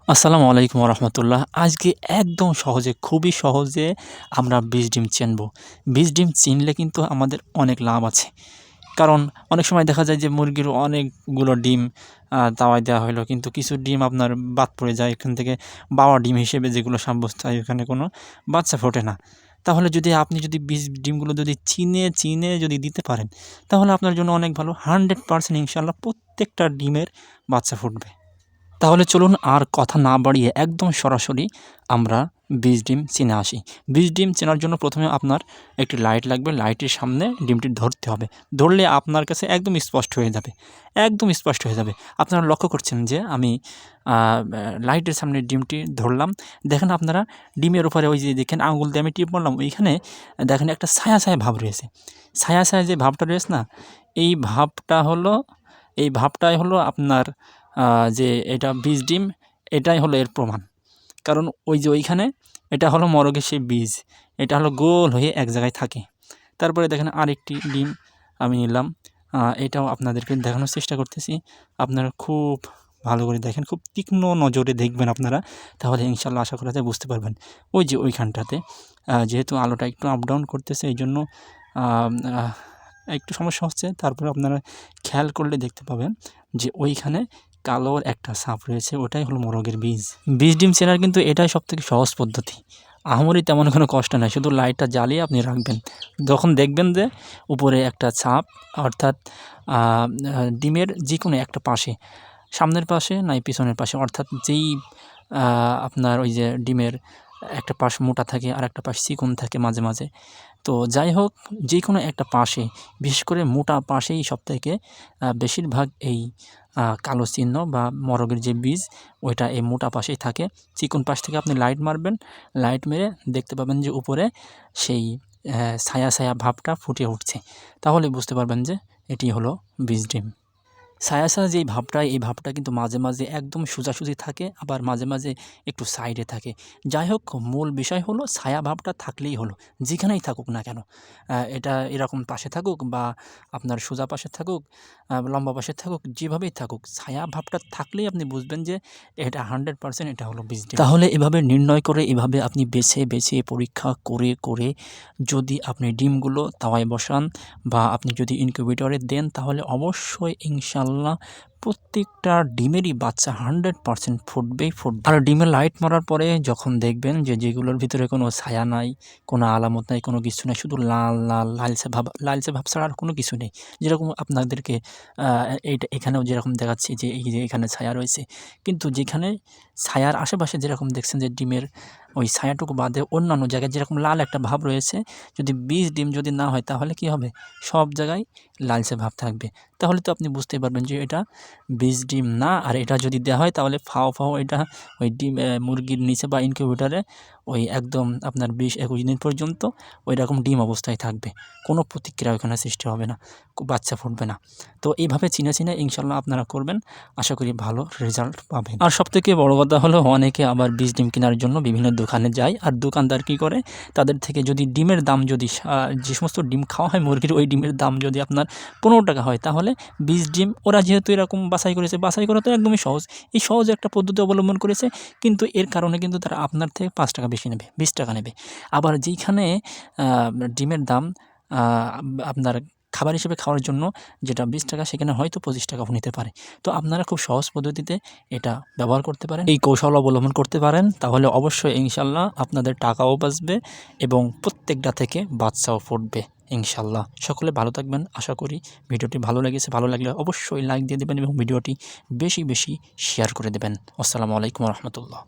আসসালামু আলাইকুম রহমতুল্লাহ। আজকে একদম সহজে, খুবই সহজে আমরা বীজ ডিম চিনব। বীজ ডিম চিনলে কিন্তু আমাদের অনেক লাভ আছে। কারণ অনেক সময় দেখা যায় যে মুরগির অনেকগুলো ডিম তাওয়ায় দেওয়া হলো, কিন্তু কিছু ডিম আপনার বাদ পড়ে যায়। এখান থেকে বাবা ডিম হিসেবে যেগুলো সাব্যস্ত হয়, ওখানে কোনো বাচ্চা ফোটে না। তাহলে আপনি যদি বীজ ডিমগুলো যদি চিনে যদি দিতে পারেন, তাহলে আপনার জন্য অনেক ভালো। 100% ইনশাআল্লাহ প্রত্যেকটা ডিমের বাচ্চা ফুটবে। তাহলে চলুন আর কথা না বাড়িয়ে একদম সরাসরি আমরা বীজ ডিম চিনে আসি। বীজ ডিম চেনার জন্য প্রথমে আপনার একটি লাইট লাগবে। লাইটের সামনে ডিমটি ধরতে হবে। ধরলে আপনার কাছে একদম স্পষ্ট হয়ে যাবে, একদম স্পষ্ট হয়ে যাবে। আপনারা লক্ষ্য করছেন যে আমি লাইটের সামনে ডিমটি ধরলাম। দেখেন আপনারা ডিমের উপরে ওই যে দেখেন আঙুল দিয়ে আমি টিপ মারলাম, ওইখানে দেখেন একটা ছায়া ছায়া ভাব রয়েছে। ছায়া ছায়া যে ভাবটা রয়েছে না, এই ভাবটা হলো এই ভাবটাই হলো আপনার যে এটা বীজ ডিম, এটাই হলো এর প্রমাণ। কারণ ওই যে ওইখানে এটা হলো মরগের সেই বীজ, এটা হলো গোল হয়ে এক জায়গায় থাকে। তারপরে দেখেন আরেকটি ডিম আমি নিলাম, এটাও আপনাদেরকে দেখানোর চেষ্টা করতেছি। আপনারা খুব ভালো করে দেখেন, খুব তীক্ষ্ণ নজরে দেখবেন আপনারা, তাহলে ইনশাল্লাহ আশা করা যায় বুঝতে পারবেন। ওই যে ওইখানটাতে যেহেতু আলোটা একটু আপ ডাউন করতেছে, এই জন্য একটু সমস্যা হচ্ছে। তারপরে আপনারা খেয়াল করলে দেখতে পাবেন যে ওইখানে কালোর একটা ছাপ রয়েছে, ওটাই হলো মোরগের বীজ। বীজ ডিম চেনার কিন্তু এটাই সবথেকে সহজ পদ্ধতি। আহামরি তেমন কোনো কষ্ট নাই, শুধু লাইটটা জ্বালিয়ে আপনি রাখবেন। যখন দেখবেন যে উপরে একটা ছাপ, অর্থাৎ ডিমের যে কোনো একটা পাশে, সামনের পাশে নাই পিছনের পাশে, অর্থাৎ যেই আপনার ওই যে ডিমের একটা পাশ মোটা থাকে আর একটা পাশ চিকন থাকে মাঝে মাঝে। তো যাই হোক, যে কোনো একটা পাশে, বিশেষ করে মোটা পাশেই সবথেকে বেশিরভাগ এই কালো চিহ্ন বা মরগের যে বীজ, ওইটা এই মোটা পাশেই থাকে। চিকন পাশ থেকে আপনি লাইট মারবেন, লাইট মেরে দেখতে পাবেন যে উপরে সেই ছায়া ছায়া ভাবটা ফুটে উঠছে। তাহলে বুঝতে পারবেন যে এটি হলো বীজ ডিম। ছায়া ছায়া যেই ভাবটা, এই ভাবটা কিন্তু মাঝে মাঝে একদম সোজাসুজি থাকে, আবার মাঝে মাঝে একটু সাইডে থাকে। যাই হোক, মূল বিষয় হলো ছায়া ভাবটা থাকলেই হলো, যেখানেই থাকুক না কেন। এটা এরকম পাশে থাকুক বা আপনার সোজা পাশে থাকুক, লম্বা পাশে থাকুক, যেভাবেই থাকুক, ছায়া ভাবটা থাকলেই আপনি বুঝবেন যে এটা 100% এটা হলো বীজ ডিম। তাহলে এভাবে নির্ণয় করে, এভাবে আপনি বেছে বেছে পরীক্ষা করে করে যদি আপনি ডিমগুলো তাওয়ায় বসান বা আপনি যদি ইনকিউবেটরে দেন, তাহলে অবশ্যই ইনশাল্লাহ প্রত্যেকটা ডিমেরই বাচ্চা 100% ফুটবেই ফুটবে। আর ডিমে লাইট মারার পরে যখন দেখবেন যে যেগুলোর ভিতরে কোনো ছায়া নাই, কোনো আলামত নাই, কোনো কিছু নাই, শুধু লাল লাল লালচে ভাব ছাড়া আর কোনো কিছু নেই। যেরকম আপনাদেরকে এইটা এখানেও যেরকম দেখাচ্ছি যে এই যে এখানে ছায়া রয়েছে, কিন্তু যেখানে ছায়ার আশেপাশে যেরকম দেখছেন যে ডিমের ওই ছায়াটুকু বাদে অন্যান্য জায়গায় যেরকম লাল একটা ভাব রয়েছে, যদি বীজ ডিম যদি না হয়, তাহলে কি হবে? সব জায়গায় লালচে ভাব থাকবে। তাহলে তো আপনি বুঝতেই পারবেন যে এটা বীজ ডিম না। আর এটা যদি দেওয়া হয়, তাহলে ফাও ফাও এটা ওই ডিম মুরগির নিচে বা ইনকিউবেটরে ওই একদম আপনার 20-21 দিন পর্যন্ত ওই রকম ডিম অবস্থায় থাকবে। কোনো প্রতিক্রিয়া ওখানে সৃষ্টি হবে না, বাচ্চা ফুটবে না। তো এইভাবে চিনে চিনে ইনশাল্লাহ আপনারা করবেন, আশা করি ভালো রেজাল্ট পাবেন। আর সবথেকে বড় কথা হলো, অনেকে আবার বীজ ডিম কেনার জন্য বিভিন্ন দোকানে যায়, আর দোকানদার কী করে, তাদের থেকে যদি ডিমের দাম যদি যে সমস্ত ডিম খাওয়া হয় মুরগির, ওই ডিমের দাম যদি আপনার 15 টাকা হয়, তাহলে বীজ ডিম ওরা যেহেতু এরকম বাছাই করেছে, বাছাই করা তো একদমই সহজ, এই সহজ একটা পদ্ধতি অবলম্বন করেছে, কিন্তু এর কারণে কিন্তু তারা আপনার থেকে 5 টাকা বেশি নেবে, 20 টাকা নেবে। আবার যেইখানে ডিমের দাম আপনার খাবার হিসেবে খাওয়ার জন্য যেটা 20 টাকা, সেখানে হয়তো 25 টাকাও নিতে পারে। তো আপনারা খুব সহজ পদ্ধতিতে এটা ব্যবহার করতে পারেন, এই কৌশল অবলম্বন করতে পারেন, তাহলে অবশ্যই ইনশাল্লাহ আপনাদের টাকাও বাঁচবে এবং প্রত্যেকটা থেকে বাচ্চাও ফুটবে ইনশাল্লাহ। সকলে ভালো থাকবেন। আশা করি ভিডিওটি ভালো লেগেছে। ভালো লাগলে অবশ্যই লাইক দিয়ে দেবেন এবং ভিডিওটি বেশি বেশি শেয়ার করে দেবেন। আসসালামু আলাইকুম রহমতুল্লাহ।